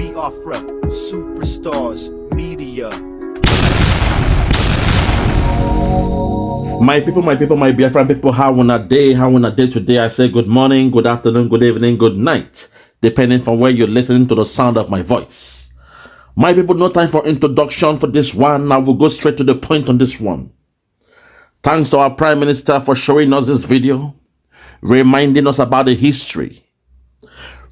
Biafra, superstars, media. My people, my Biafran people, how on a day today? I say good morning, good afternoon, good evening, good night, depending from where you're listening to the sound of my voice. My people, no time for introduction for this one. I will go straight to the point on this one. Thanks to our Prime Minister for showing us this video, reminding us about the history,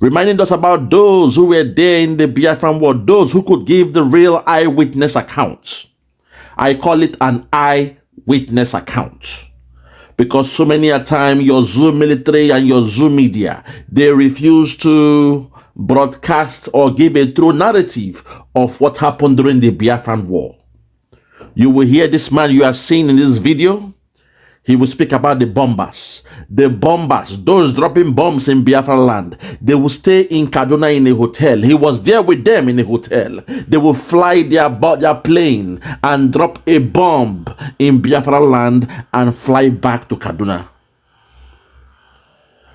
reminding us about those who were there in the Biafran war, those who could give the real eyewitness account. I call it an eyewitness account because so many a time your Zoom military and your Zoom media, they refuse to broadcast or give a true narrative of what happened during the Biafran war. You will hear this man you are seeing in this video. He will speak about the bombers, those dropping bombs in Biafra land. They will stay in Kaduna in a hotel. He was there with them in a hotel. They will fly their plane and drop a bomb in Biafra land and fly back to Kaduna.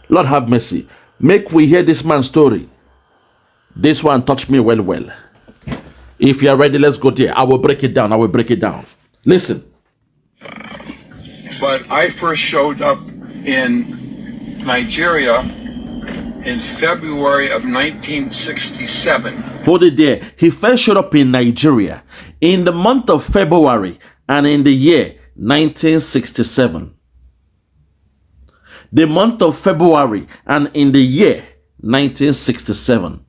Lord have mercy. Make we hear this man's story. This one touched me well. If you are ready, let's go there. I will break it down. Listen. But I first showed up in Nigeria in February of 1967. Hold it there. He first showed up in Nigeria in the month of February and in the year 1967. The month of February and in the year 1967.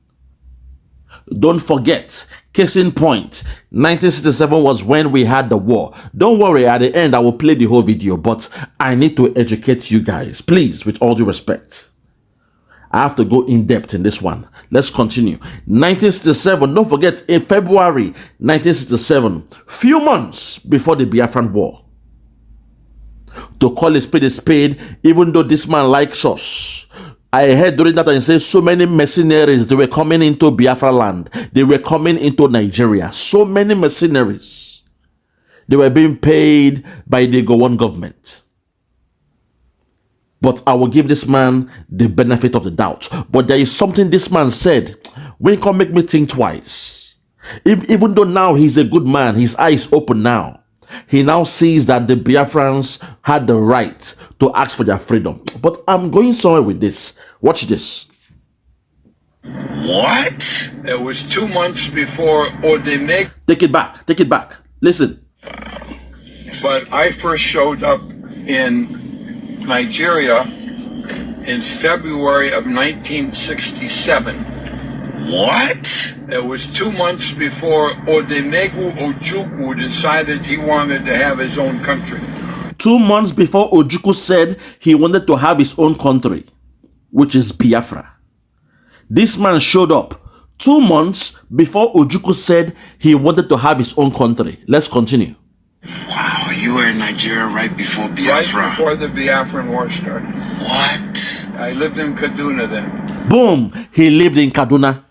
Don't forget, case in point, 1967 was when we had the war. Don't worry, at the end I will play the whole video, but I need to educate you guys, please, with all due respect. I have to go in depth in this one. Let's continue. 1967, don't forget, in February 1967, few months before the Biafran war. To call a spade, even though this man likes us. I heard during that time say so many mercenaries, they were coming into Biafra land. They were coming into Nigeria. So many mercenaries. They were being paid by the Gowon government. But I will give this man the benefit of the doubt. But there is something this man said when it can make me think twice. Even though now he's a good man, his eyes open now. He now sees that the Biafrans had the right to ask for their freedom. But I'm going somewhere with this. Watch this. What? It was 2 months before Odemeg. Take it back. Listen. But I first showed up in Nigeria in February of 1967. What? It was 2 months before Odemegu Ojukwu decided he wanted to have his own country. 2 months before Ojukwu said he wanted to have his own country, which is Biafra. This man showed up 2 months before Ojukwu said he wanted to have his own country. Let's continue. Wow, you were in Nigeria right before Biafra. Right before the Biafran war started. What? I lived in Kaduna then. Boom! He lived in Kaduna.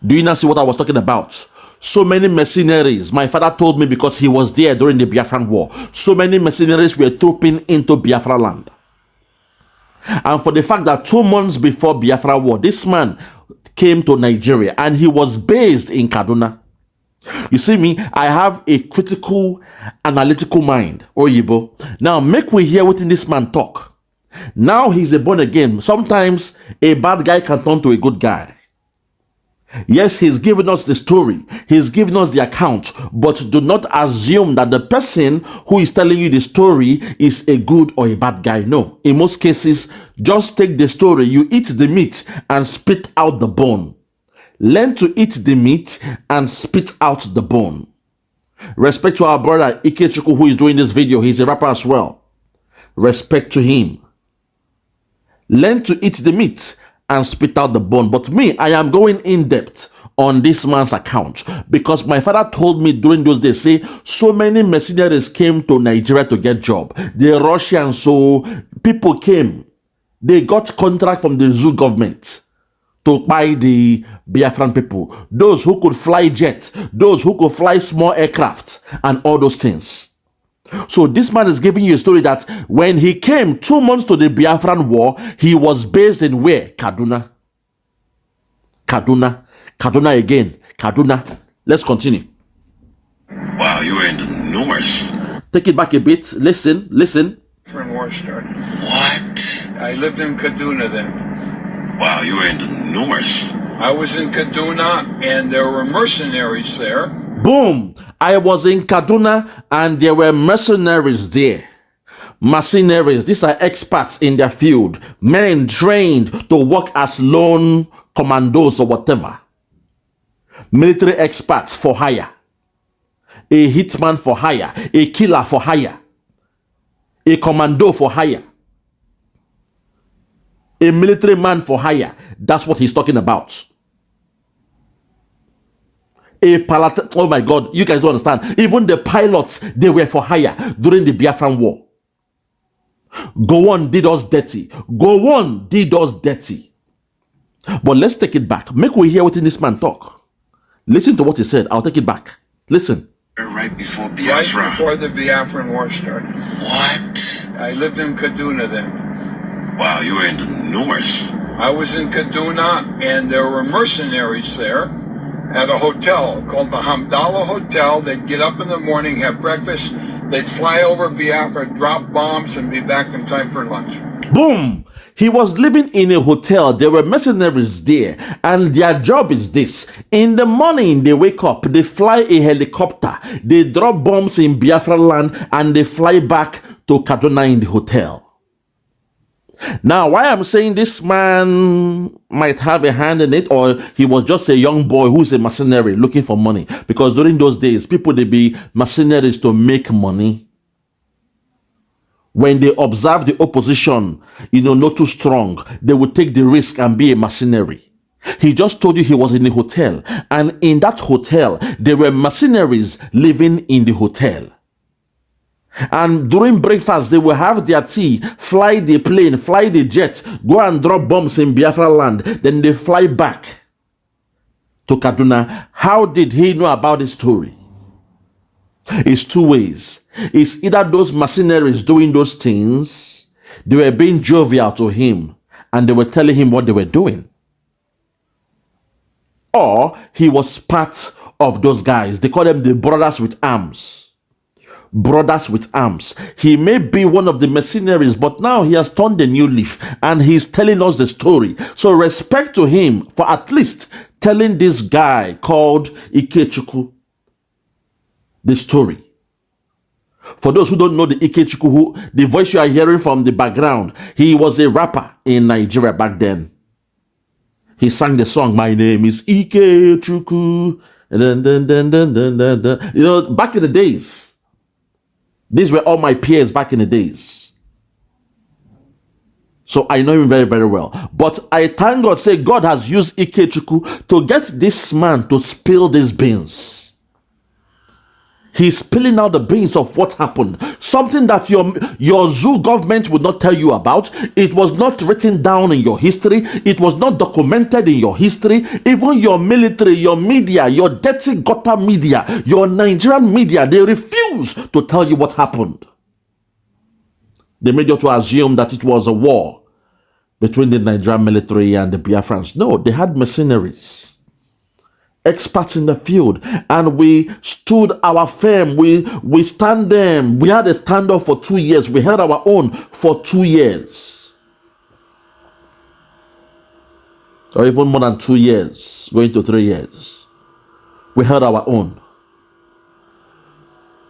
Do you not see what I was talking about? So many mercenaries. My father told me because he was there during the Biafran war. So many mercenaries were trooping into Biafra land. And for the fact that 2 months before Biafra war, this man came to Nigeria and he was based in Kaduna. You see me, I have a critical, analytical mind, Oyibo. Now make we hear what this man talk. Now he's a born again. Sometimes a bad guy can turn to a good guy. Yes, he's giving us the story. He's giving us the account. But do not assume that the person who is telling you the story is a good or a bad guy. No. In most cases, just take the story. You eat the meat and spit out the bone. Learn to eat the meat and spit out the bone. Respect to our brother IKECHUKWU who is doing this video. He's a rapper as well. Respect to him. Learn to eat the meat and spit out the bone. But me, I am going in depth on this man's account because my father told me during those days, say, so many mercenaries came to Nigeria to get job. The Russians, so people came. They got contract from the zoo government to buy the Biafran people. Those who could fly jets, those who could fly small aircraft and all those things. So this man is giving you a story that when he came 2 months to the Biafran war, he was based in where? Kaduna. Kaduna. Kaduna again. Kaduna. Let's continue. Wow, you were in the north. Take it back a bit. Listen. Biafran War started. What? I lived in Kaduna then. Wow, you were in the north. I was in Kaduna, and there were mercenaries there. Boom! I was in Kaduna, and there were mercenaries there. Mercenaries, these are experts in their field, men trained to work as lone commandos or whatever. Military experts for hire. A hitman for hire. A killer for hire. A commando for hire. A military man for hire. That's what he's talking about. Oh my God, you guys don't understand. Even the pilots, they were for hire during the Biafran War. Gowon did us dirty. Gowon did us dirty. But let's take it back. Make we hear what this man talk. Listen to what he said. I'll take it back. Listen. Right before Biafra. Right before the Biafran War started. What? I lived in Kaduna then. Wow, you were in the north. I was in Kaduna, and there were mercenaries there at a hotel called the Hamdallah Hotel. They'd get up in the morning, have breakfast, they'd fly over Biafra, drop bombs, and be back in time for lunch. Boom! He was living in a hotel. There were mercenaries there, and their job is this. In the morning, they wake up, they fly a helicopter, they drop bombs in Biafra land, and they fly back to Kaduna in the hotel. Now, why I'm saying this man might have a hand in it, or he was just a young boy who's a mercenary looking for money, because during those days, people, they be mercenaries to make money. When they observe the opposition, not too strong, they would take the risk and be a mercenary. He just told you he was in a hotel, and in that hotel, there were mercenaries living in the hotel. And during breakfast, they will have their tea, fly the plane, fly the jet, go and drop bombs in Biafra land. Then they fly back to Kaduna. How did he know about this story? It's two ways. It's either those mercenaries doing those things, they were being jovial to him, and they were telling him what they were doing. Or he was part of those guys. They call them the brothers with arms. Brothers with arms. He may be one of the mercenaries, but now he has turned a new leaf and he's telling us the story. So respect to him for at least telling this guy called IKECHUKWU the story. For those who don't know the IKECHUKWU, the voice you are hearing from the background, he was a rapper in Nigeria back then. He sang the song, "My name is IKECHUKWU." Back in the days. These were all my peers back in the days. So I know him very, very well. But I thank God, say God has used IKECHUKWU to get this man to spill these beans. He's spilling out the beans of what happened. Something that your zoo government would not tell you about. It was not written down in your history. It was not documented in your history. Even your military, your media, your dirty gutter media, your Nigerian media, they refuse to tell you what happened. They made you to assume that it was a war between the Nigerian military and the Biafrans. No, they had mercenaries. Experts in the field, and we stood our firm. We stand them. We had a standoff for 2 years. We held our own for 2 years, or even more than 2 years, going to 3 years. We held our own.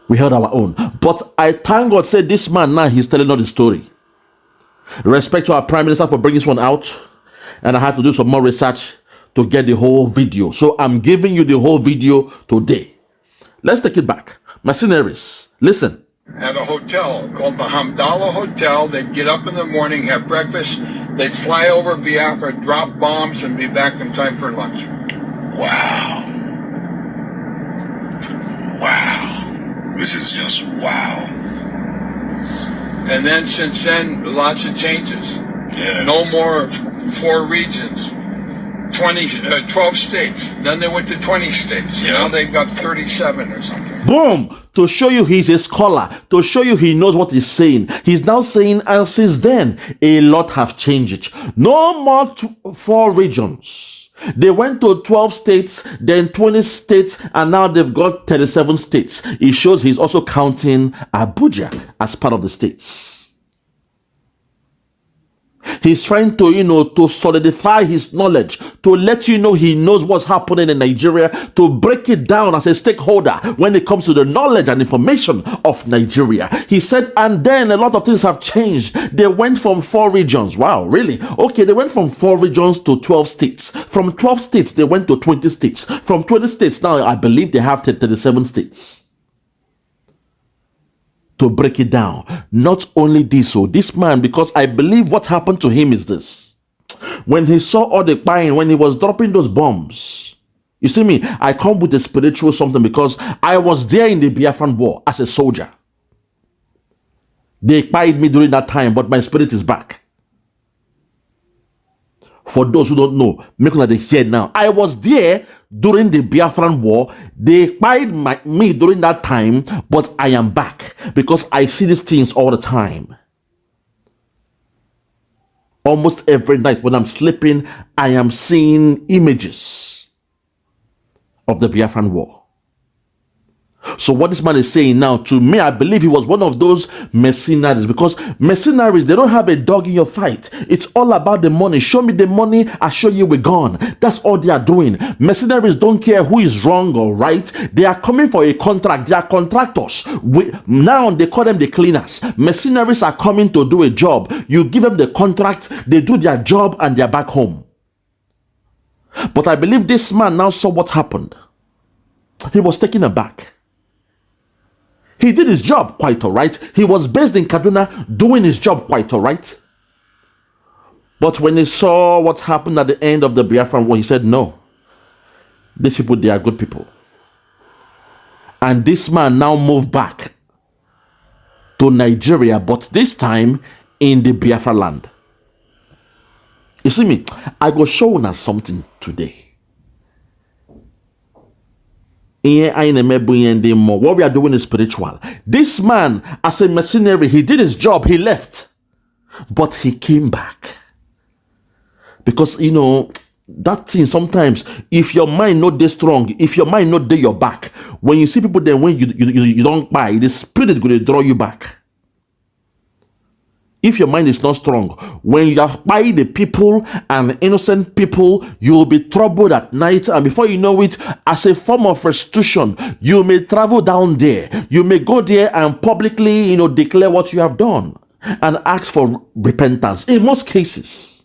We held our own. But I thank God, say this man now, he's telling us the story. Respect to our Prime Minister for bringing this one out, and I had to do some more research to get the whole video. So I'm giving you the whole video today. Let's take it back. Mercenaries, listen. At a hotel called the Hamdallah Hotel, they'd get up in the morning, have breakfast, they'd fly over Biafra, drop bombs, and be back in time for lunch. Wow. Wow. This is just wow. And then since then, lots of changes. Yeah. No more 4 regions. 12 states. Then they went to 20 states. Yeah. Now they've got 37 or something. Boom! To show you he's a scholar, to show you he knows what he's saying. He's now saying, and since then, a lot have changed. No more 4 regions. They went to 12 states, then 20 states, and now they've got 37 states. It shows he's also counting Abuja as part of the states. He's trying to, to solidify his knowledge, to let you know he knows what's happening in Nigeria, to break it down as a stakeholder when it comes to the knowledge and information of Nigeria. He said, and then a lot of things have changed. They went from 4 regions. Wow, really? Okay, they went from 4 regions to 12 states. From 12 states, they went to 20 states. From 20 states, now I believe they have 37 states. To break it down, not only this, so this man, because I believe what happened to him is this: when he saw all the buying, when he was dropping those bombs, you see me, I come with a spiritual something because I was there in the Biafran war as a soldier. They buyed me during that time, but my spirit is back. For those who don't know, make sure they hear now. I was there during the Biafran war. They buyed me during that time, but I am back because I see these things all the time. Almost every night when I'm sleeping, I am seeing images of the Biafran war. So what this man is saying now, to me, I believe he was one of those mercenaries, because mercenaries, they don't have a dog in your fight. It's all about the money. Show me the money, I show you we're gone. That's all they are doing. Mercenaries don't care who is wrong or right. They are coming for a contract. They are contractors. Now they call them the cleaners. Mercenaries are coming to do a job. You give them the contract, they do their job, and they're back home. But I believe this man now saw what happened. He was taken aback. He did his job quite all right. He was based in Kaduna doing his job quite all right. But when he saw what happened at the end of the Biafran war, he said, no, these people, they are good people. And this man now moved back to Nigeria, but this time in the Biafra land. You see me, I will show you something today. What we are doing is spiritual. This man, as a mercenary, he did his job, he left, but he came back. Because that thing, sometimes if your mind not this strong, if your mind not there your back, when you see people, then when you don't buy, the spirit going to draw you back. If your mind is not strong, when you are by the people and innocent people, you will be troubled at night, and before you know it, as a form of restitution, you may travel down there. You may go there and publicly, declare what you have done and ask for repentance. In most cases.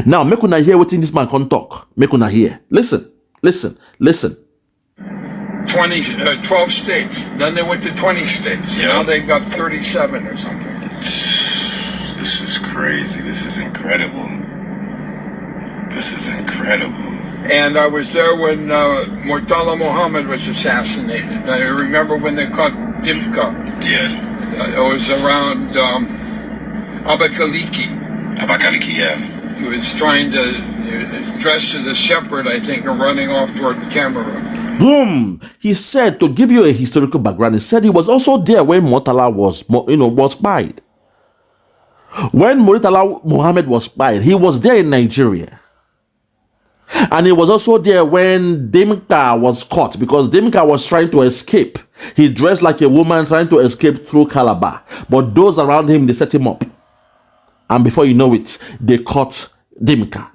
Now, make una hear what this man can talk. Make una hear. Listen. 12 states. Then they went to 20 states. Yeah. Now they've got 37 or something. This is crazy. This is incredible. This is incredible. And I was there when Murtala Muhammad was assassinated. I remember when they caught Dimka. Yeah. It was around Abakaliki. Abakaliki, yeah. He was trying to dress as a shepherd, I think, and running off toward the Cameroon. Boom! He said, to give you a historical background, he said he was also there when Murtala was spied. When Murtala Muhammad was spied, he was there in Nigeria. And he was also there when Dimka was caught, because Dimka was trying to escape. He dressed like a woman trying to escape through Calabar. But those around him, they set him up. And before you know it, they caught Dimka.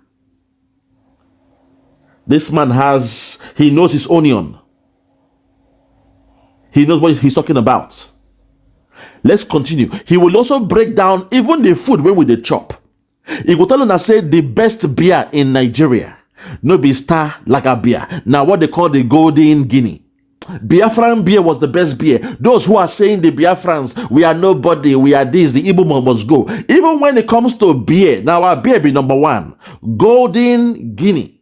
This man he knows his onion. He knows what he's talking about. Let's continue. He will also break down even the food where we dey chop. He will tell us, say, the best beer in Nigeria. No be Star Lager beer. Now what they call the Golden Guinea. Biafran beer was the best beer. Those who are saying the Biafrans, we are nobody, we are this, the Igbo man must go. Even when it comes to beer, now our beer be number 1. Golden Guinea.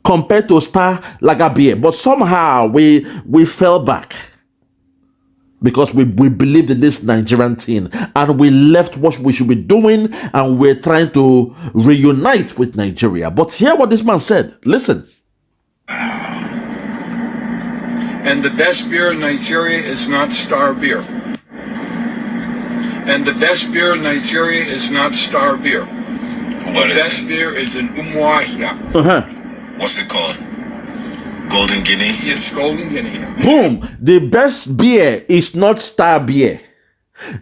Compared to Star Lager beer. But somehow we fell back. Because we believed in this Nigerian thing, and we left what we should be doing, and we're trying to reunite with Nigeria. But hear what this man said. Listen. And the best beer in Nigeria is not Star beer. And the best beer in Nigeria is not Star beer. The best beer is in Umuahia. What's it called? Golden Guinea? It's Golden Guinea. Boom. The best beer is not Star Beer.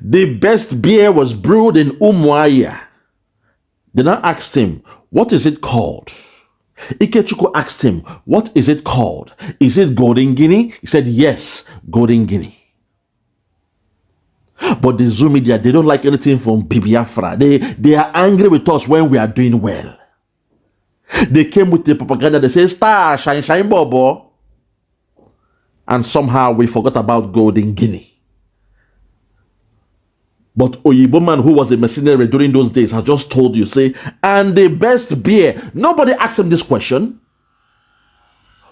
The best beer was brewed in Umuahia. Then I asked him, what is it called? Ikechukwu asked him, what is it called? Is it Golden Guinea? He said, yes, Golden Guinea. But the Zoo media, they don't like anything from Biafra. They are angry with us when we are doing well. They came with the propaganda. They say, star, shine, shine, bobo. And somehow we forgot about Golden Guinea. But Oyibo man, who was a mercenary during those days, has just told you, say, and the best beer. Nobody asked him this question.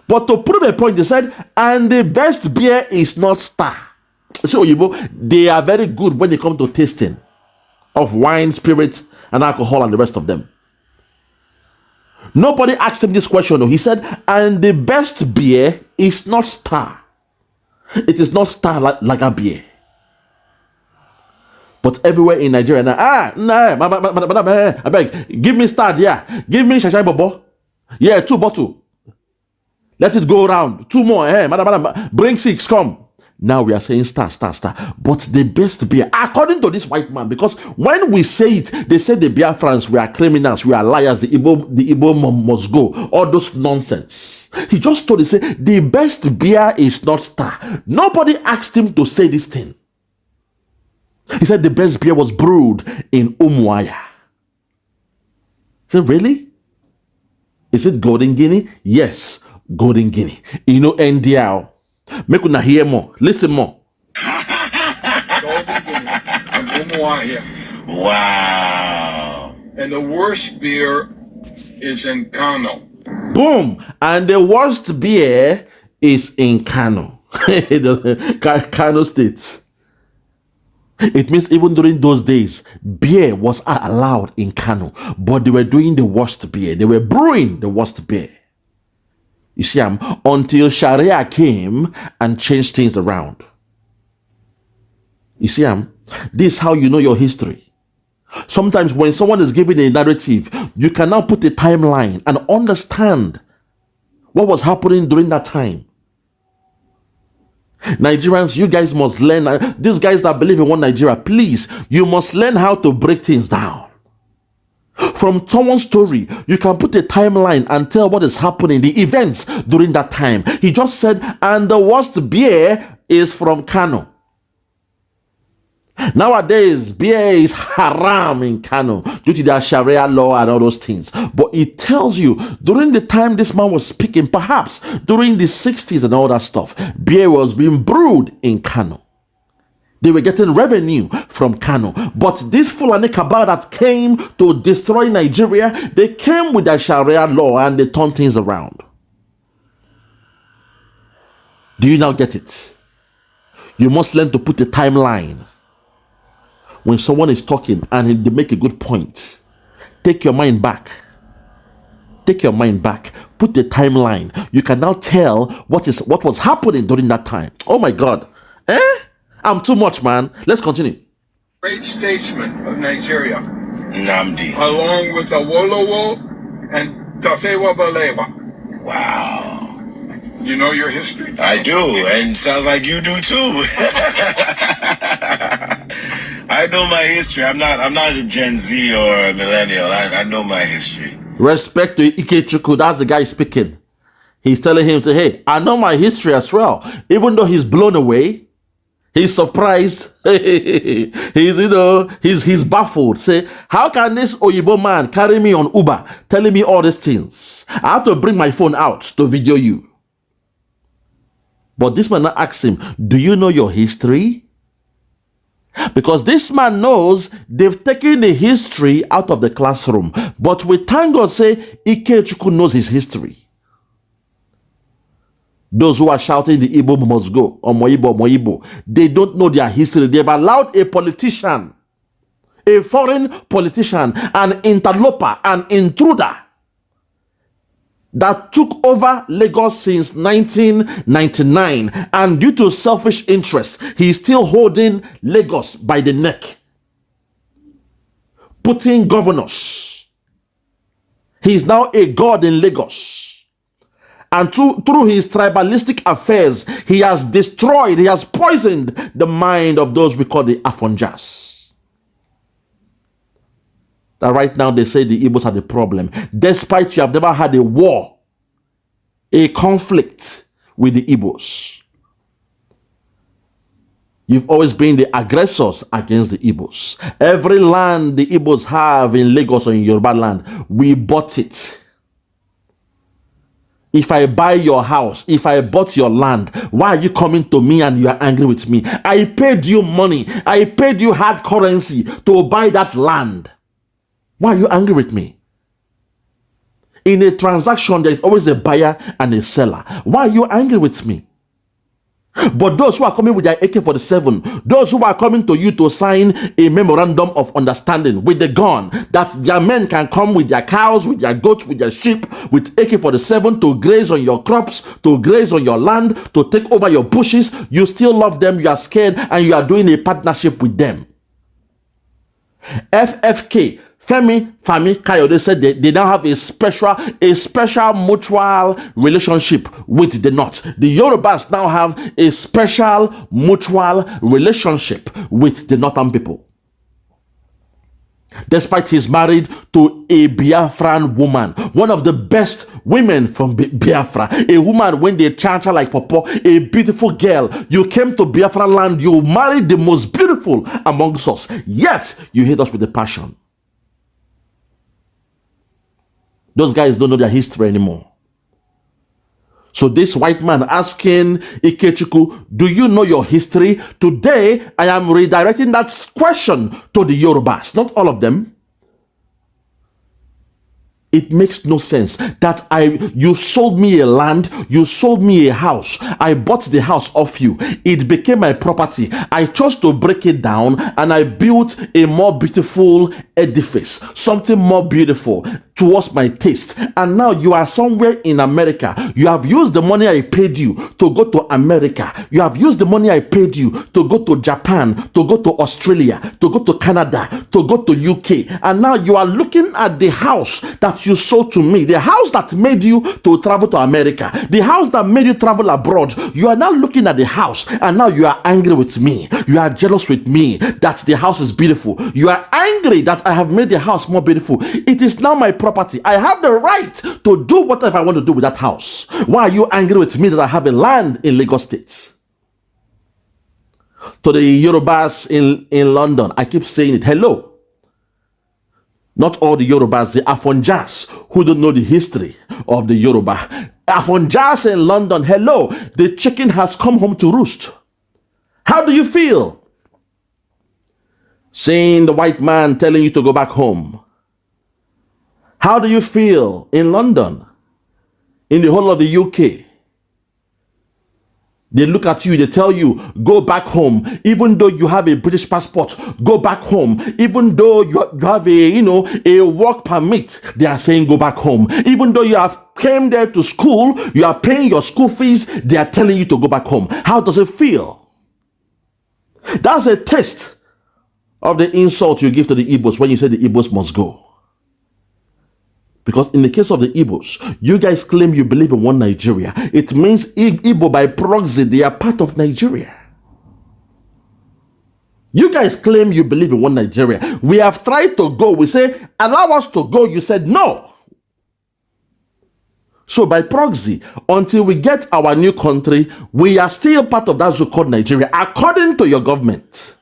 But to prove a point, they said, and the best beer is not Star. So Oyibo, they are very good when they come to tasting of wine, spirit, and alcohol, and the rest of them. Nobody asked him this question, though. He said, and the best beer is not Star. It is not Star like a beer. But everywhere in Nigeria now, I beg, give me Star, yeah. Give me Shashai Bobo. Yeah, 2 bottles. Let it go around. 2 more, madam, bring 6, come. Now we are saying Star. But the best beer, according to this white man, because when we say it, they say the Biafrans, we are criminals, we are liars, the Igbo must go, all those nonsense. He just told, he said, the best beer is not Star. Nobody asked him to say this thing. He said the best beer was brewed in Umuahia. I said, really? Is it Golden Guinea? Yes, Golden Guinea. You know, NDL. Make una hear more. Listen more. Golden Guinea and Umuahia. Wow. And the worst beer is in Kano. Boom. And the worst beer is in Kano. Kano State. It means even during those days, beer was allowed in Kano, but they were doing the worst beer. They were brewing the worst beer. You see, until Sharia came and changed things around. You see, this is how you know your history. Sometimes when someone is giving a narrative, you can now put a timeline and understand what was happening during that time. Nigerians, you guys must learn. These guys that believe in one Nigeria, please, you must learn how to break things down. From someone's story, you can put a timeline and tell what is happening, the events during that time. He just said, and the worst beer is from Kano. Nowadays, beer is haram in Kano due to their Sharia law and all those things. But it tells you, during the time this man was speaking, perhaps during the 60s and all that stuff, beer was being brewed in Kano. They were getting revenue from Kano. But this Fulani cabal that came to destroy Nigeria, they came with their Sharia law and they turned things around. Do you now get it? You must learn to put a timeline. When someone is talking and they make a good point, take your mind back. Take your mind back. Put the timeline. You can now tell what was happening during that time. Oh my God. I'm too much, man. Let's continue. Great statesman of Nigeria. Nnamdi. Along with Awolowo and Tafawa Balewa. Wow. You know your history? I do, and sounds like you do too. I know my history. I'm not a Gen Z or a millennial. I know my history. Respect to Ikechukwu. That's the guy speaking. He's telling him, say, hey, I know my history as well. Even though he's blown away, he's surprised. He's baffled. Say, how can this Oyibo man carry me on Uber, telling me all these things? I have to bring my phone out to video you. But this man asks him, do you know your history? Because this man knows they've taken the history out of the classroom. But we thank God, say, Ikechukwu knows his history. Those who are shouting the Igbo must go, or Moibo, they don't know their history. They've allowed a politician, a foreign politician, an interloper, an intruder that took over Lagos since 1999, and due to selfish interest, he's still holding Lagos by the neck, putting governors He is now a god in Lagos. And through his tribalistic affairs, he has destroyed, he has poisoned the mind of those we call the Afonjas. That right now they say the Igbos are the problem, despite you have never had a war, a conflict with the Igbos. You've always been the aggressors against the Igbos. Every land the Igbos have in Lagos or in Yoruba land, we bought it. If I buy your house, if I bought your land, why are you coming to me and you are angry with me? I paid you money. I paid you hard currency to buy that land. Why are you angry with me? In a transaction, there is always a buyer and a seller. Why are you angry with me? But those who are coming with their AK-47, those who are coming to you to sign a memorandum of understanding with the gun, that their men can come with their cows, with their goats, with their sheep, with AK-47 to graze on your crops, to graze on your land, to take over your bushes, you still love them, you are scared, and you are doing a partnership with them. FFK, Femi Kayode said they now have a special mutual relationship with the North. The Yorubas now have a special mutual relationship with the Northern people. Despite he's married to a Biafran woman, one of the best women from Biafra, a woman when they charge her like Popo, a beautiful girl. You came to Biafra land, you married the most beautiful amongst us, yet you hate us with a passion. Those guys don't know their history anymore. So this white man asking Ikechukwu, do you know your history? Today, I am redirecting that question to the Yorubas, not all of them. It makes no sense that you sold me a land, you sold me a house. I bought the house off you. It became my property. I chose to break it down and I built a more beautiful edifice, something more beautiful towards my taste. And now you are somewhere in America. You have used the money I paid you to go to America. You have used the money I paid you to go to Japan, to go to Australia, to go to Canada, to go to UK. And now you are looking at the house that you sold to me, the house that made you to travel to America, the house that made you travel abroad. You are now looking at the house and now you are angry with me. You are jealous with me that the house is beautiful. You are angry that I have made the house more beautiful. It is now my property. I have the right to do whatever I want to do with that house. Why are you angry with me that I have a land in Lagos State? To the Yorubas in London, I keep saying it. Hello. Not all the Yorubas, the Afonjas who don't know the history of the Yoruba. Afonjas in London, hello. The chicken has come home to roost. How do you feel? Seeing the white man telling you to go back home. How do you feel in London? In the whole of the UK? They look at you, they tell you, go back home. Even though you have a British passport, go back home. Even though you have a work permit, they are saying go back home. Even though you have came there to school, you are paying your school fees, they are telling you to go back home. How does it feel? That's a taste of the insult you give to the Igbos when you say the Igbos must go. Because in the case of the Igbos, you guys claim you believe in one Nigeria. It means Igbo by proxy, they are part of Nigeria. You guys claim you believe in one Nigeria. We have tried to go. We say, allow us to go. You said no. So by proxy, until we get our new country, we are still part of that so-called Nigeria, according to your government.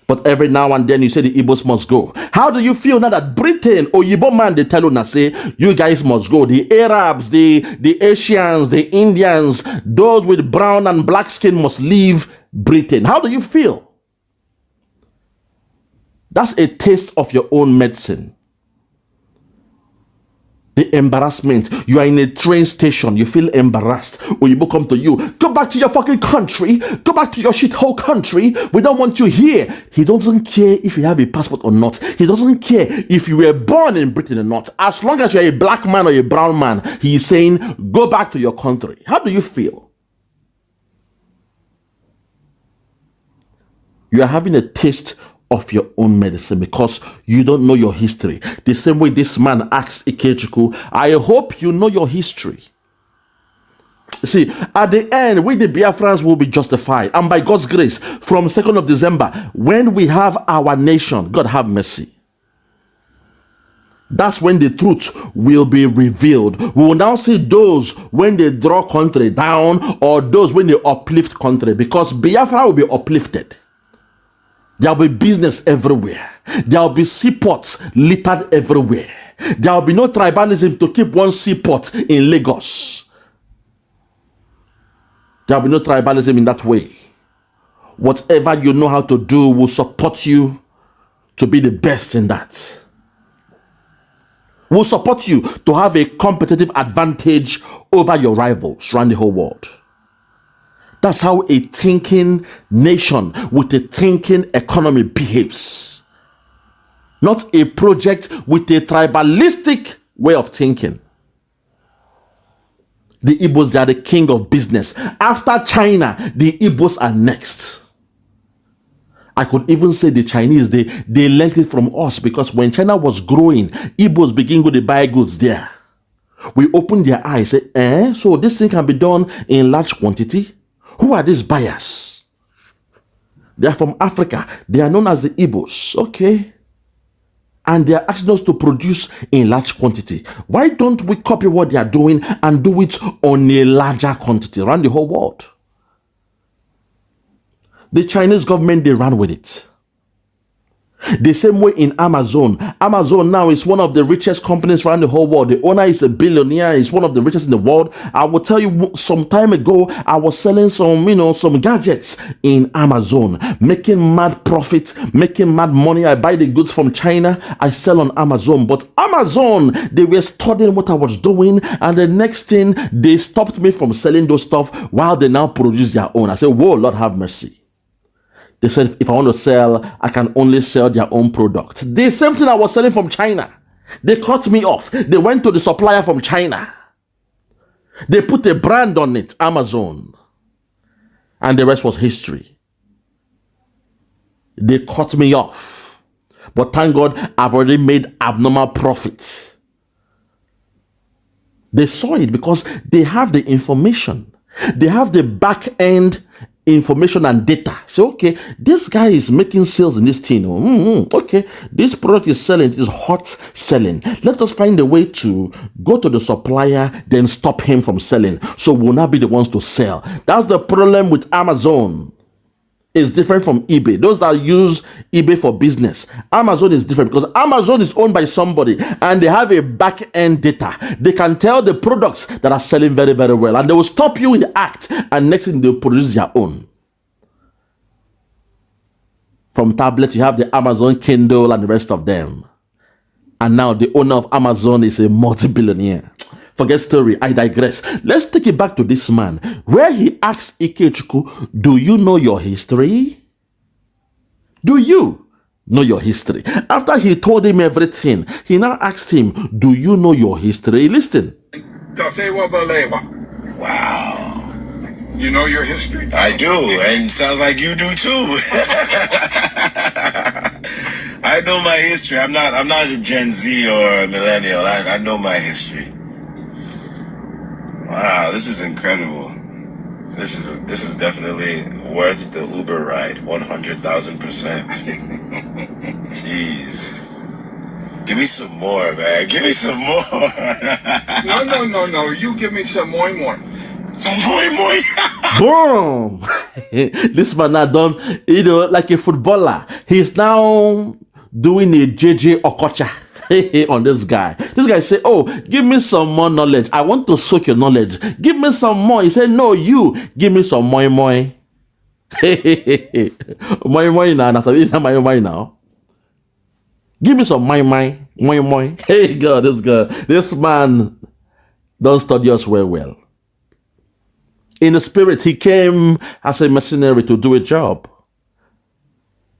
But every now and then you say the Igbos must go. How do you feel now that Britain or Igbo man, they tell you, say, you guys must go. The Arabs, the Asians, the Indians, those with brown and black skin must leave Britain. How do you feel? That's a taste of your own medicine. The embarrassment. You are in a train station. You feel embarrassed. Oyibo come to you. Go back to your fucking country. Go back to your shithole country. We don't want you here. He doesn't care if you have a passport or not. He doesn't care if you were born in Britain or not. As long as you're a black man or a brown man, he is saying, go back to your country. How do you feel? You are having a taste of your own medicine because you don't know your history. The same way this man asked Ikechukwu, I hope you know your history. See, at the end, we the Biafrans will be justified. And by God's grace, from 2nd of December, when we have our nation, God have mercy. That's when the truth will be revealed. We will now see those when they draw country down or those when they uplift country, because Biafra will be uplifted. There will be business everywhere. There will be seaports littered everywhere. There will be no tribalism to keep one seaport in Lagos. There will be no tribalism in that way. Whatever you know how to do will support you to be the best in that. Will support you to have a competitive advantage over your rivals around the whole world. That's how a thinking nation with a thinking economy behaves. Not a project with a tribalistic way of thinking. The Igbos, they are the king of business. After China, the Igbos are next. I could even say the Chinese, they learned it from us, because when China was growing, Igbos begin to buy goods there. We opened their eyes, say, so this thing can be done in large quantity? Who are these buyers? They are from Africa. They are known as the Igbos. Okay. And they are asking us to produce in large quantity. Why don't we copy what they are doing and do it on a larger quantity around the whole world? The Chinese government, they ran with it. The same way in Amazon. Amazon now is one of the richest companies around the whole world. The owner is a billionaire. He's one of the richest in the world. I will tell you, some time ago, I was selling some gadgets in Amazon, making mad profit, making mad money. I buy the goods from China. I sell on Amazon. But Amazon, they were studying what I was doing. And the next thing, they stopped me from selling those stuff while they now produce their own. I said, whoa, Lord have mercy. They said, if I want to sell, I can only sell their own product. The same thing I was selling from China. They cut me off. They went to the supplier from China. They put a brand on it, Amazon. And the rest was history. They cut me off. But thank God, I've already made abnormal profit. They saw it because they have the information. They have the back end information and data. So, okay, this guy is making sales in this thing. Okay, this product is selling. It is hot selling. Let us find a way to go to the supplier, then stop him from selling. So we'll not be the ones to sell. That's the problem with Amazon. It's different from eBay. Those that use eBay for business. Amazon is different because Amazon is owned by somebody and they have a back-end data. They can tell the products that are selling very, very well, and they will stop you in the act, and next thing they'll produce their own. From tablet, you have the Amazon Kindle and the rest of them. And now the owner of Amazon is a multi-billionaire. Forget story, I digress. Let's take it back to this man, where he asked Ikechukwu, do you know your history? Do you know your history? After he told him everything, he now asked him, do you know your history? Listen. Wow. You know your history? I do, and sounds like you do too. I know my history. I'm not a Gen Z or a millennial. I know my history. Wow, this is incredible. This is definitely worth the Uber ride, 100,000%. Jeez. Give me some more, man. Give me some more. No. You give me some more. Some more. Boom! This man now done, like a footballer. He's now doing a JJ Okocha on this guy. This guy say, oh, give me some more knowledge. I want to soak your knowledge. Give me some more. He said, no, you give me some moi. Moi now. That's a moi now. Give me some moi. Hey, God, this man don't study us well. In the spirit, he came as a mercenary to do a job.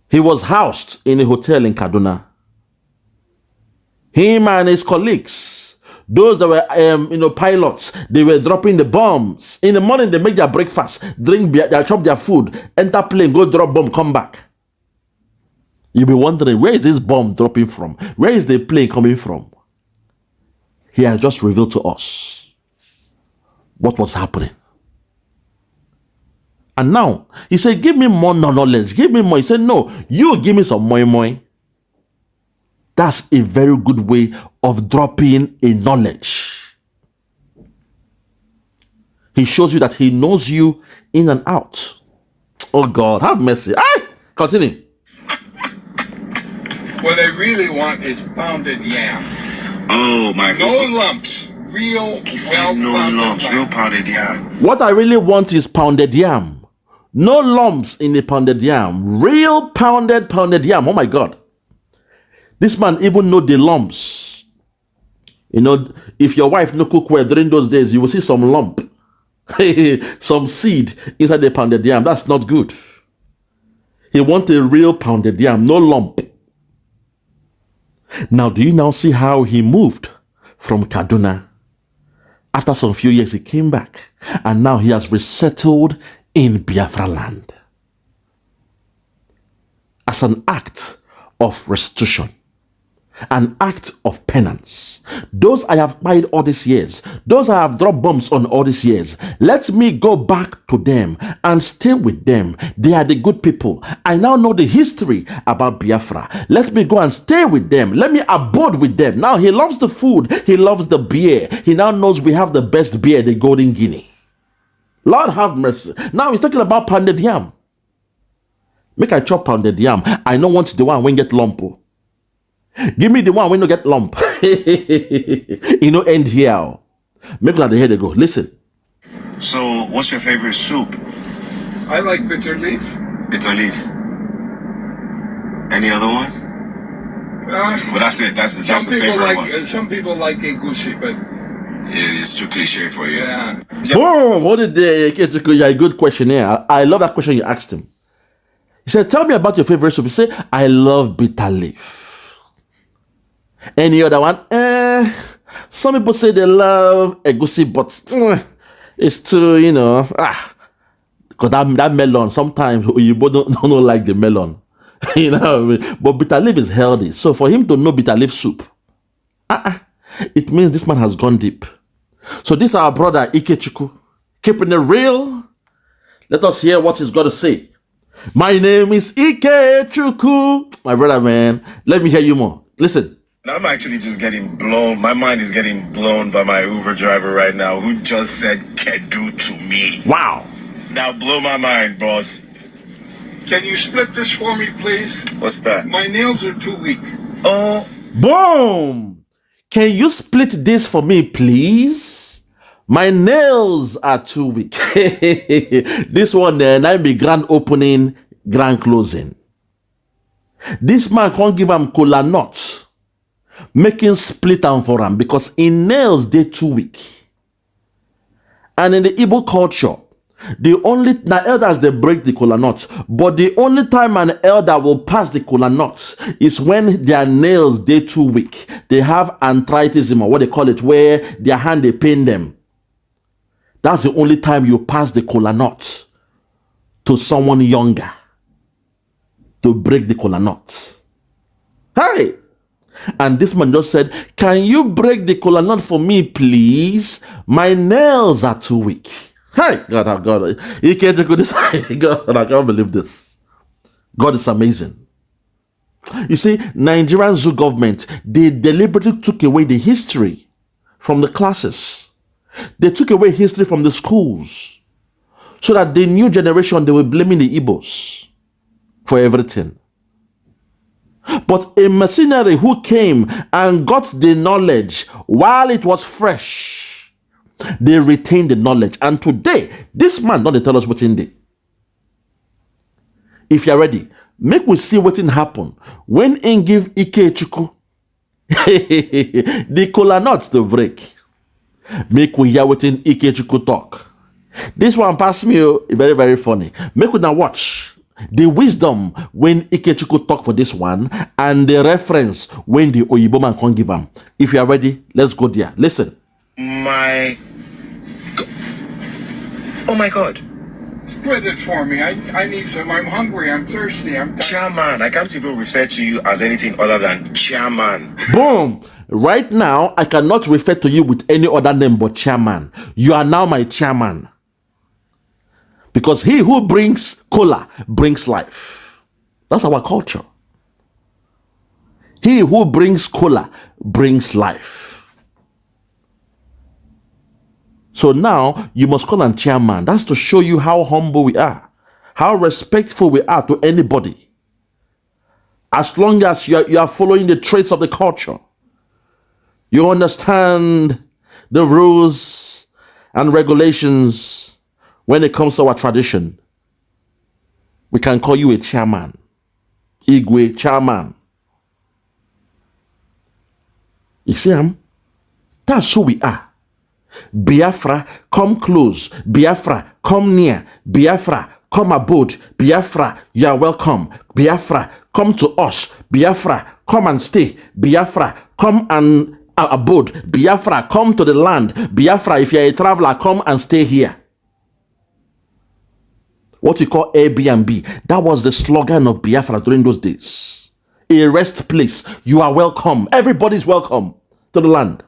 He was housed in a hotel in Kaduna. Him and his colleagues, those that were, pilots, they were dropping the bombs. In the morning, they make their breakfast, drink beer, they chop their food, enter plane, go drop bomb, come back. You'll be wondering, where is this bomb dropping from? Where is the plane coming from? He has just revealed to us what was happening. And now, he said, give me more knowledge. Give me more. He said, no, you give me some moi. That's a very good way of dropping a knowledge. He shows you that he knows you in and out. Oh God, have mercy. Continue. What I really want is pounded yam. Oh my No God. lumps. Real He said no lumps, real pounded yam. What I really want is pounded yam. No lumps in the pounded yam. Real pounded yam. Oh my God. This man even know the lumps. You know, if your wife no cook well during those days, you will see some lump. Some seed inside the pounded yam. That's not good. He wants a real pounded yam, no lump. Now, do you now see how he moved from Kaduna? After some few years, he came back, and now he has resettled in Biafra land as an act of restitution, an act of penance. Those I have fired all these years, those I have dropped bombs on all these years, let me go back to them and stay with them. They are the good people. I now know the history about Biafra. Let me go and stay with them. Let me abode with them. Now he loves the food. He loves the beer. He now knows we have the best beer, the Golden Guinea. Lord have mercy. Now he's talking about pounded yam. Make I chop pounded yam. I don't want the one when get lump. Give me the one when you get lump. You know, end here. Make that the head go. Listen. So, what's your favorite soup? I like bitter leaf. Bitter leaf. Any other one? But that's it. That's the favorite one. Some people like EKPOSE, but it's too cliche for you. yeah. Oh, what did the a good question here. I love that question you asked him. He said, tell me about your favorite soup. He said, I love bitter leaf. Any other one? Some people say they love egusi, but it's too, you know, because that melon, sometimes you don't like the melon. You know what I mean? But bitter leaf is healthy. So for him to know bitter leaf soup, it means this man has gone deep. So this is our brother Ikechukwu, keeping it real. Let us hear what he's got to say. My name is IKECHUKWU. My brother, man, let me hear you more. Listen. I'm actually just getting blown. My mind is getting blown by my Uber driver right now who just said Kedu to me. Wow. Now blow my mind, boss. Can you split this for me, please? What's that? My nails are too weak. Oh. Boom. Can you split this for me, please? My nails are too weak. This one then, I be grand opening, grand closing. This man can't give him kola nuts. Making split and for him because in nails they too weak. And in the Igbo culture, the only elders they break the kola nut, but the only time an elder will pass the kola nut is when their nails they too weak. They have arthritis or what they call it, where their hand they pain them. That's the only time you pass the kola nut to someone younger to break the kola nut. Hey! And this man just said, can you break the kola nut for me, please? My nails are too weak. Hey, God, oh God. You can't go this. God, I can't believe this. God is amazing. You see, Nigerian zoo government, they deliberately took away the history from the classes. They took away history from the schools. So that the new generation, they were blaming the Igbos for everything. But a mercenary who came and got the knowledge while it was fresh, they retained the knowledge. And today, this man don't tell us what's in there. If you're ready, make we see what happen when in give Ikechukwu the kola nuts to break. Make we hear what in Ikechukwu talk. This one pass me very, very funny. Make we now watch the wisdom when Ikechukwu talk for this one and the reference when the Oyibo man can't give him. If you are ready, let's go there. Listen. Oh my God. Split it for me. I need some. I'm hungry. I'm thirsty. I'm Chairman, I can't even refer to you as anything other than chairman. Boom. Right now, I cannot refer to you with any other name but chairman. You are now my chairman. Because he who brings kola brings life. That's our culture. He who brings kola brings life. So now you must call on chairman. That's to show you how humble we are, how respectful we are to anybody. As long as you are following the traits of the culture, you understand the rules and regulations when it comes to our tradition, we can call you a chairman. Igwe chairman. You see him? That's who we are. Biafra, come close. Biafra, come near. Biafra, come abode. Biafra, you are welcome. Biafra, come to us. Biafra, come and stay. Biafra, come and abode. Biafra, come to the land. Biafra, if you are a traveler, come and stay here. What we call Airbnb. That was the slogan of Biafra during those days. A rest place. You are welcome. Everybody's welcome to the land.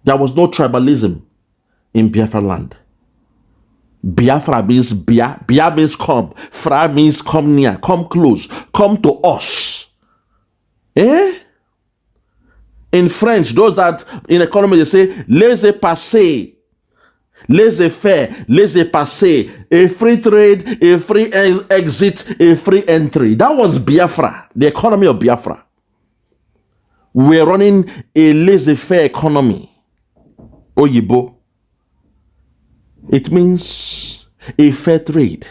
There was no tribalism in Biafra land. Biafra means Bia. Bia means come. Fra means come near, come close, come to us. Eh? In French, those that in economy they say laissez-passer, laissez-faire, laissez-passer, a free trade, a free exit, a free entry. That was Biafra, the economy of Biafra. We're running a laissez-faire economy. Oyibo. It means a fair trade.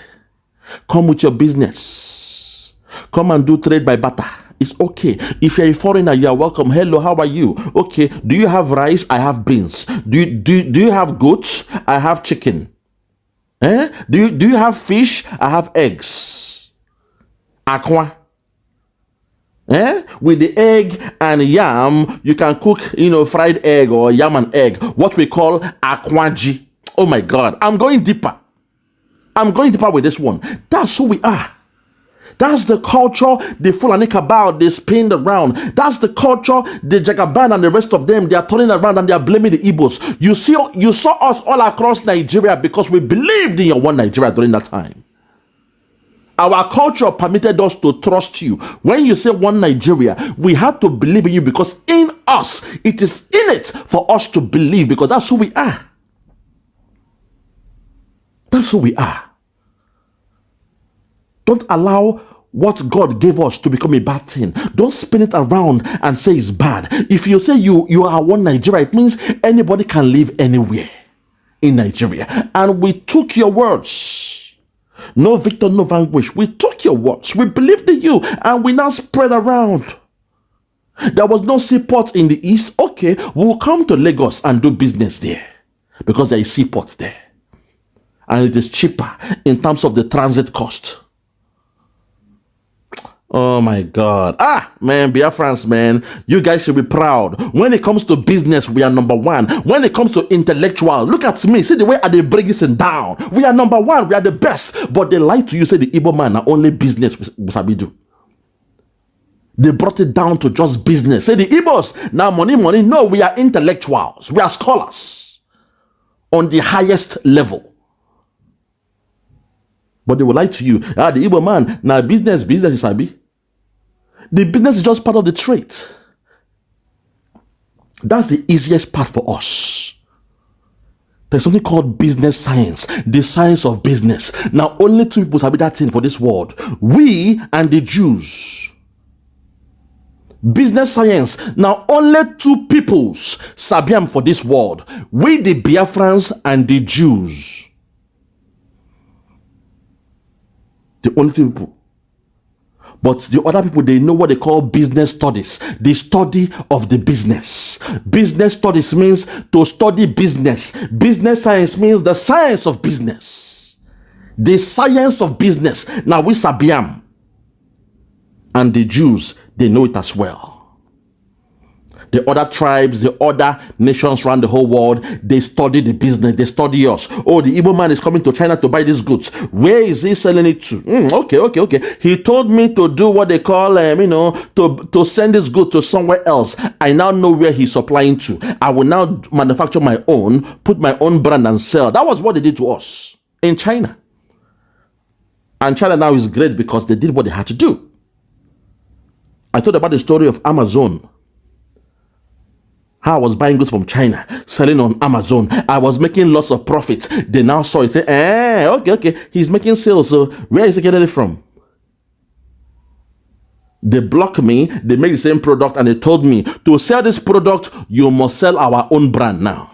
Come with your business. Come and do trade by barter. It's okay. If you're a foreigner, you are welcome. Hello, how are you? Okay. Do you have rice? I have beans. Do you have goats? I have chicken. Eh? Do you have fish? I have eggs. Aqua. Eh? With the egg and yam, you can cook, fried egg or yam and egg. What we call akwaji. Oh my God. I'm going deeper. I'm going deeper with this one. That's who we are. That's the culture the Fulani Cabal, they spinned around. That's the culture the Jagaban and the rest of them, they are turning around and they are blaming the Igbos. You saw us all across Nigeria because we believed in your one Nigeria during that time. Our culture permitted us to trust you. When you say one Nigeria, we had to believe in you because in us, it is in it for us to believe because that's who we are. That's who we are. Don't allow what God gave us to become a bad thing. Don't spin it around and say it's bad. If you say you are one Nigeria, it means anybody can live anywhere in Nigeria. And we took your words. No victor, no vanquish. We took your words. We believed in you and we now spread around. There was no seaport in the east. Okay, we'll come to Lagos and do business there because there is seaport there. And it is cheaper in terms of the transit cost. Oh my God. Man, Biafrans, man, you guys should be proud. When it comes to business, we are number one. When it comes to intellectual, look at me. See the way they bring this down. We are number one. We are the best. But they lie to you, say the Igbo man are only business we do. They brought it down to just business. Say the Igbos, now money. No, we are intellectuals. We are scholars on the highest level. But they will lie to you. The Igbo man, now business is Sabi. The business is just part of the trait. That's the easiest part for us. There's something called business science, the science of business. Now, only two people Sabi that thing for this world. We and the Jews. Business science. Now, only two peoples Sabiam for this world. We, the Biafrans, and the Jews. The only two people. But the other people, they know what they call business studies. The study of the business. Business studies means to study business. Business science means the science of business. The science of business. Now we Sabiam. And the Jews, they know it as well. The other tribes, the other nations around the whole world, they study the business, they study us. Oh, the Igbo man is coming to China to buy these goods. Where is he selling it to? Okay. He told me to do what they call, to send this good to somewhere else. I now know where he's supplying to. I will now manufacture my own, put my own brand and sell. That was what they did to us in China. And China now is great because they did what they had to do. I told about the story of Amazon. How I was buying goods from China, selling on Amazon. I was making lots of profit. They now saw it, say, okay. He's making sales, so where is he getting it from? They block me, they make the same product, and they told me, to sell this product, you must sell our own brand now.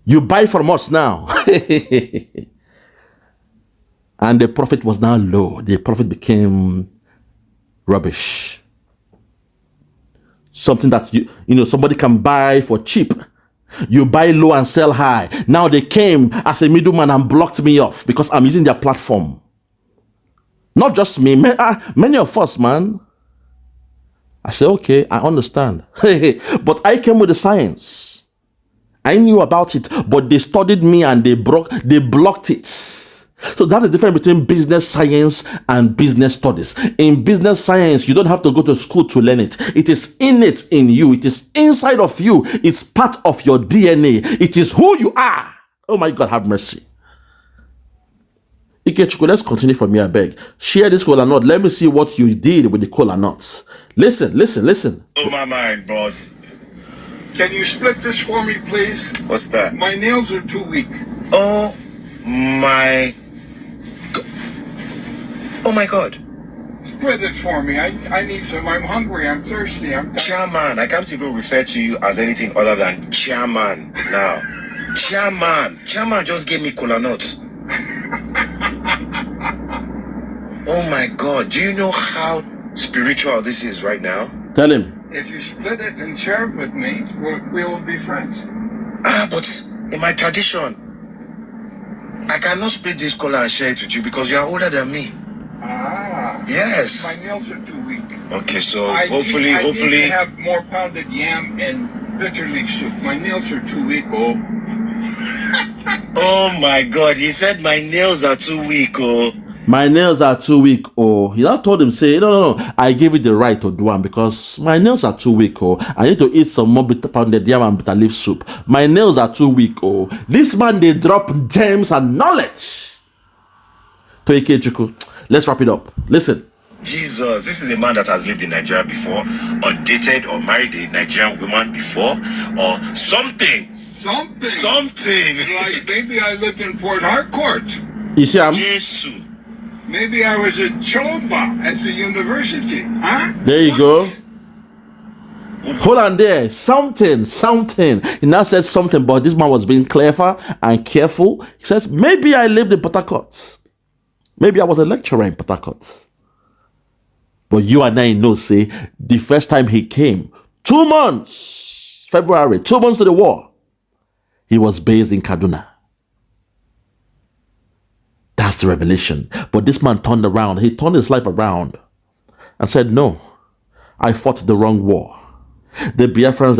You buy from us now. And the profit was now low. The profit became rubbish. Something that somebody can buy for cheap. You buy low and sell high. Now they came as a middleman and blocked me off because I'm using their platform. Not just me, many of us, man. I said, okay, I understand. But I came with the science. I knew about it, but they studied me and they blocked it. So that is the difference between business science and business studies. In business science, you don't have to go to school to learn it. It is innate in you. It is inside of you. It's part of your DNA. It is who you are. Oh my God, have mercy. IKECHUKWU, let's continue from here, I beg. Share this kola nut. Let me see what you did with the kola nuts. Listen. Oh, my mind, boss. Can you split this for me, please? What's that? My nails are too weak. Oh my God. Split it for me. I need some. I'm hungry. I'm thirsty. Chairman, I can't even refer to you as anything other than chairman now. Chairman just gave me kola nuts. Oh my God, do you know how spiritual this is right now? Tell him. If you split it and share it with me, we will be friends. But in my tradition, I cannot split this kola and share it with you because you are older than me. Yes. My nails are too weak. Okay, so I hopefully need to have more pounded yam and bitter leaf soup. My nails are too weak, Oh my God, he said my nails are too weak, My nails are too weak, He now told him, say, no, I gave you the right to do one because my nails are too weak, I need to eat some more pounded yam and bitter leaf soup. My nails are too weak, This man, they drop gems and knowledge. To IKECHUKWU, let's wrap it up. Listen. Jesus, this is a man that has lived in Nigeria before, or dated or married a Nigerian woman before, or something. Something. Like maybe I lived in Port Harcourt. You see, Jesus. Maybe I was at Choba at the university, huh? There you go. Hold on there. Something. He now said something, but this man was being clever and careful. He says, maybe I lived in Port Harcourt. Maybe I was a lecturer in Port Harcourt. But you and I know, say, the first time he came, 2 months, February, 2 months to the war, he was based in Kaduna. That's the revelation. But this man turned around. He turned his life around and said, no, I fought the wrong war. The Biafrans,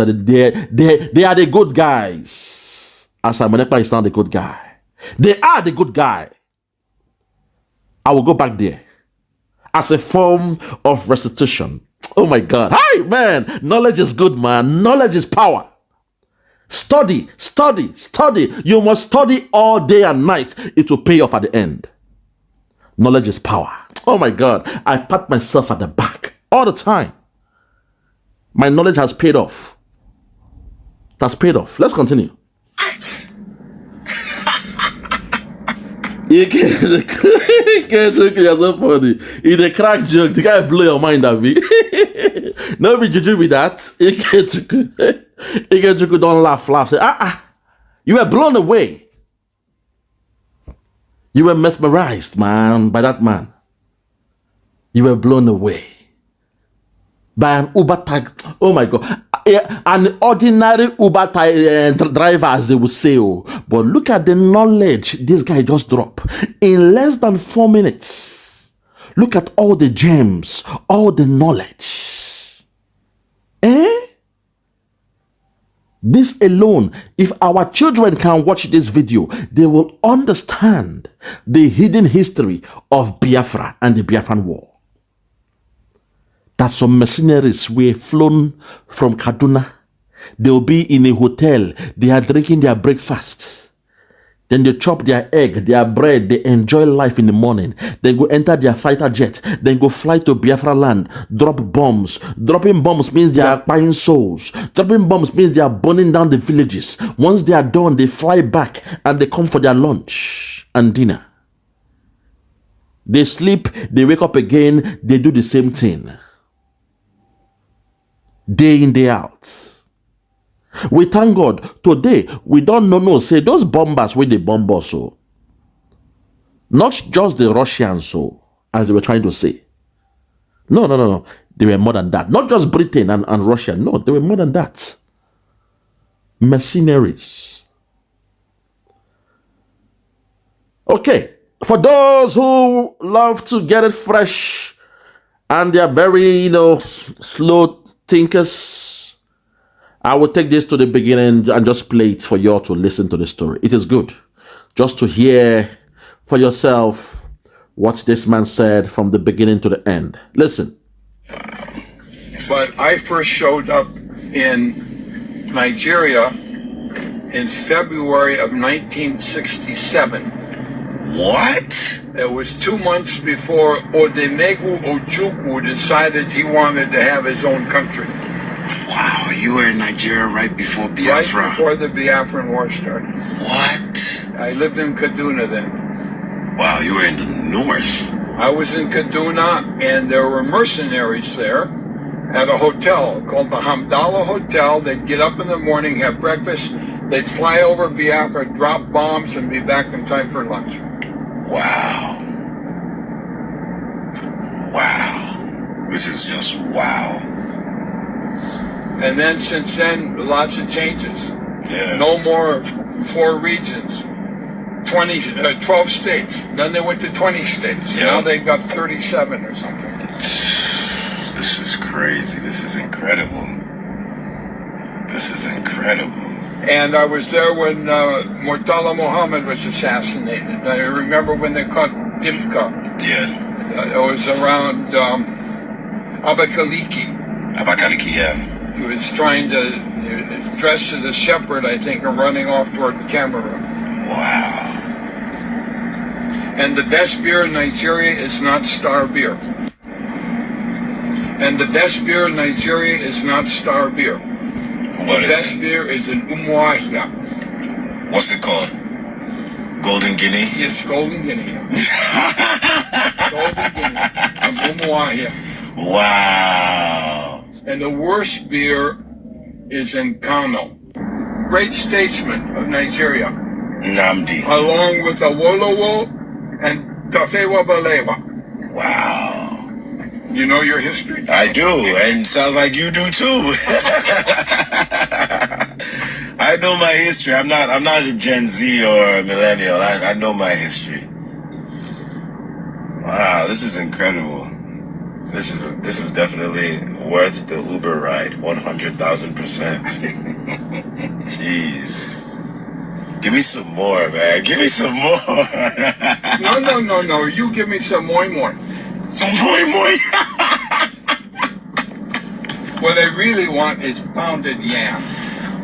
they are the good guys. As Amonepa is not the good guy. They are the good guy. I will go back there as a form of restitution. Oh my God. Hi, man. Knowledge is good, man. Knowledge is power. Study. You must study all day and night. It will pay off at the end. Knowledge is power. Oh my God. I pat myself at the back all the time. My knowledge has paid off. It has paid off. Let's continue. IKECHUKWU, you're so funny. In a crack joke, the guy blow your mind at me. No be juju with that. IKECHUKWU don't laugh. Say, you were blown away. You were mesmerized, man, by that man. You were blown away by an Uber tag. Oh my God. An ordinary Uber driver, as they would say. But look at the knowledge this guy just dropped. In less than 4 minutes. Look at all the gems, all the knowledge. This alone, if our children can watch this video, they will understand the hidden history of Biafra and the Biafran War. That some mercenaries were flown from Kaduna. They'll be in a hotel. They are drinking their breakfast. Then they chop their egg, their bread. They enjoy life in the morning. Then go enter their fighter jet. Then go fly to Biafra land. Drop bombs. Dropping bombs means they are buying souls. Dropping bombs means they are burning down the villages. Once they are done, they fly back and they come for their lunch and dinner. They sleep, they wake up again, they do the same thing. Day in, day out. We thank God. Today, we don't know, say those bombers where they bomb us, so. Not just the Russians, so, as they were trying to say. No. They were more than that. Not just Britain and Russia. No, they were more than that. Mercenaries. Okay. For those who love to get it fresh and they are very, slow thinkers, I will take this to the beginning and just play it for you all to listen to the story. It is good just to hear for yourself what this man said from the beginning to the end. Listen. But I first showed up in Nigeria in February of 1967. What? It was 2 months before IKECHUKWU decided he wanted to have his own country. Wow, you were in Nigeria right before Biafra. Right before the Biafran War started. What? I lived in Kaduna then. Wow, you were in the north. I was in Kaduna, and there were mercenaries there at a hotel called the Hamdallah Hotel. They'd get up in the morning, have breakfast, they'd fly over Biafra, drop bombs, and be back in time for lunch. Wow. Wow. This is just wow. And then since then, lots of changes. Yeah. No more 4 regions, 12 states. Then they went to 20 states. Yeah. Now they've got 37 or something. This is crazy. This is incredible. This is incredible. And I was there when Murtala Muhammad was assassinated. I remember when they caught Dimka. Yeah. It was around Abakaliki. Abakaliki, yeah. He was trying to dress as a shepherd, I think, and running off toward the Cameroon. Wow. And the best beer in Nigeria is not Star Beer. And the best beer in Nigeria is not Star Beer. What The is best it? beer is in Umuahia. What's it called? Golden Guinea? It's Golden Guinea. Golden Guinea from Umuahia. Wow. And the worst beer is in Kano. Great statesman of Nigeria, Namdi. along with Awolowo and Tafewa Balewa. Wow. You know your history? I do, and sounds like you do too. I know my history. I'm not a Gen Z or a millennial. I know my history. Wow, this is incredible. This is definitely worth the Uber ride, 100,000%. Jeez. Give me some more, man. Give me some more. No. You give me some moi. Some more. What I really want is pounded yam.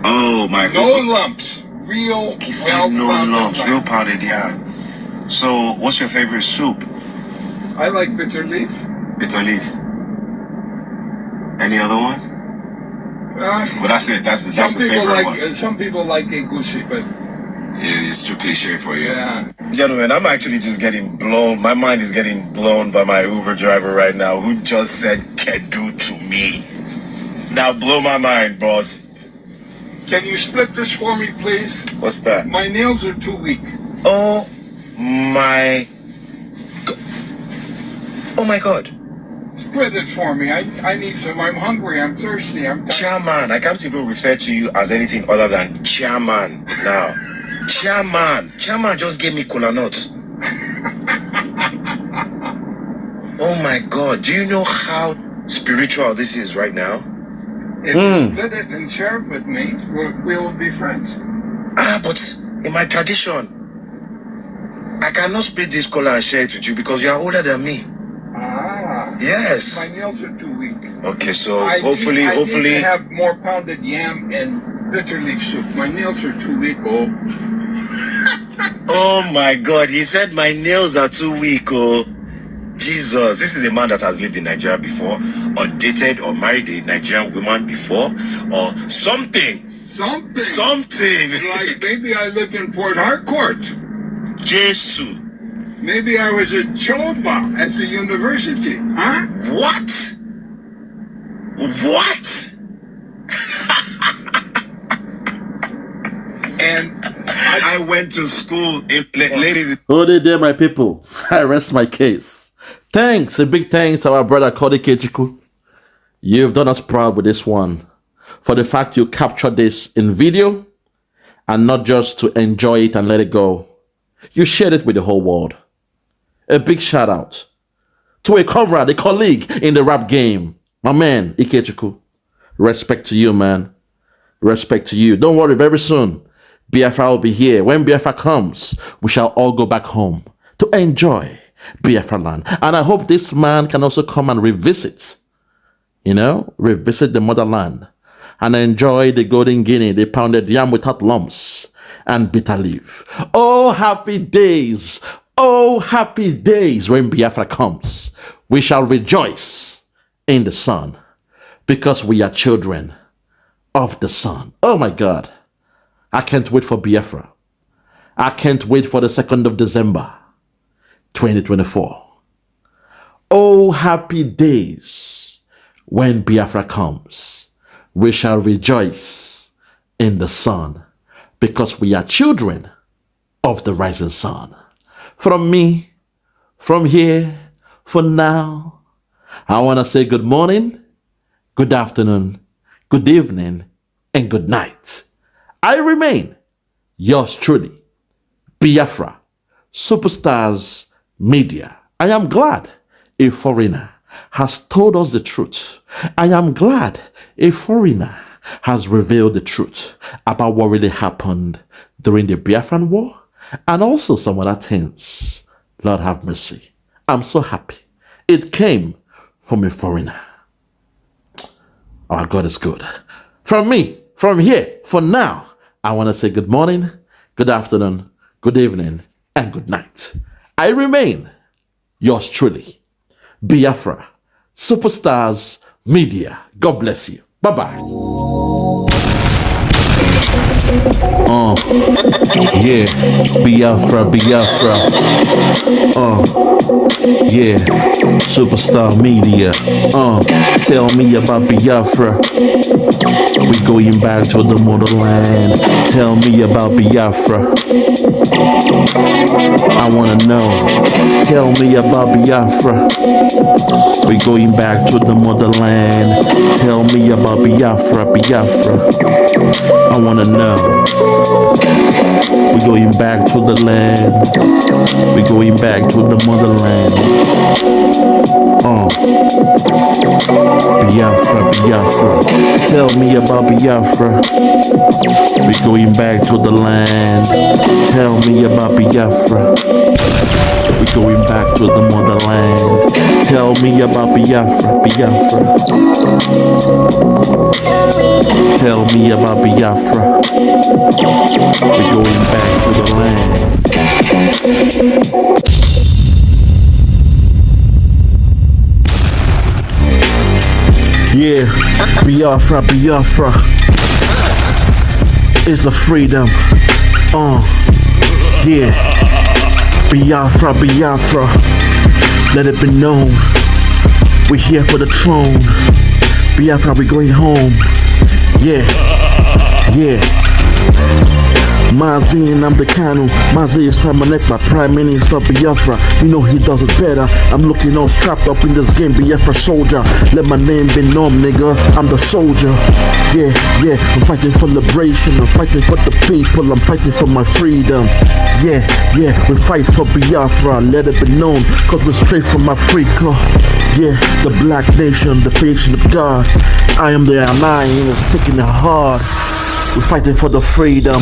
Oh my No God. lumps. Real He said no well-pounded lumps, yam. real pounded yam. So, what's your favorite soup? I like bitter leaf. Bitter leaf. Any other one? But that's it. That's the favorite one. Some people like egusi, but Yeah, it's too cliche for you. yeah. Gentlemen, I'm actually just getting blown. My mind is getting blown by my Uber driver right now who just said Kedu to me. Now blow my mind, boss. Can you split this for me, please? What's that? My nails are too weak. Oh my God. Split it for me. I need some. I'm hungry. I'm thirsty. I'm tired. Chairman. I can't even refer to you as anything other than chairman now. Chairman. Chairman just gave me kola nuts. Oh my God. Do you know how spiritual this is right now? If you split it and share it with me, we will be friends. But in my tradition, I cannot split this kola and share it with you because you are older than me. Yes. My nails are too weak. Okay, so I hopefully. need to have more pounded yam and bitter leaf soup. My nails are too weak, oh. Oh my God, he said my nails are too weak, oh. Jesus, this is a man that has lived in Nigeria before, or dated or married a Nigerian woman before, or something. Something. Like maybe I lived in Port Harcourt. Jesus. Maybe I was at Choba at the university, huh? What? And I went to school, ladies. Hold it there, my people. I rest my case. Thanks, a big thanks to our brother called IKECHUKWU. You've done us proud with this one. For the fact you captured this in video and not just to enjoy it and let it go. You shared it with the whole world. A big shout out to a comrade, a colleague in the rap game. My man, IKECHUKWU. Respect to you, man. Respect to you. Don't worry, very soon, Biafra will be here. When Biafra comes, we shall all go back home to enjoy Biafra land. And I hope this man can also come and revisit the motherland and enjoy the golden guinea, the pounded yam without lumps and bitter leaf. Oh, happy days. Oh, happy days when Biafra comes. We shall rejoice in the sun because we are children of the sun. Oh my God. I can't wait for Biafra. I can't wait for the 2nd of December, 2024. Oh, happy days when Biafra comes. We shall rejoice in the sun because we are children of the rising sun. From me, from here, for now, I want to say good morning, good afternoon, good evening, and good night. I remain yours truly, Biafra, Superstars Media. I am glad a foreigner has told us the truth. I am glad a foreigner has revealed the truth about what really happened during the Biafran War and also some other things. Lord have mercy. I'm so happy. It came from a foreigner. Our God is good. From me, from here, for now, I want to say good morning, good afternoon, good evening, and good night. I remain yours truly, Biafra, Superstars Media. God bless you. Bye-bye. Yeah, Biafra. Yeah, Superstar Media. Tell me about Biafra. We going back to the motherland. Tell me about Biafra. I wanna know. Tell me about Biafra. We going back to the motherland. Tell me about Biafra. I wanna know. We're going back to the land. We're going back to the motherland. Biafra. Tell me about Biafra. We're going back to the land. Tell me about Biafra. We're going back to the motherland. Tell me about Biafra. Tell me about Biafra. We're going back to the land. Yeah, Biafra. It's a freedom. Yeah. Biafra. Let it be known. We're here for the throne. Biafra, we're going home. Yeah. Mazin, I'm the Kanu. Mazi Samanek, my Prime Minister Biafra. You know he does it better. I'm looking all strapped up in this game, Biafra soldier. Let my name be known, nigga. I'm the soldier. Yeah, I'm fighting for liberation. I'm fighting for the people. I'm fighting for my freedom. Yeah, we fight for Biafra. Let it be known, cause we're straight from Africa. Yeah, the black nation, the nation of God. I am the ally, it's taking it hard. We're fighting for the freedom.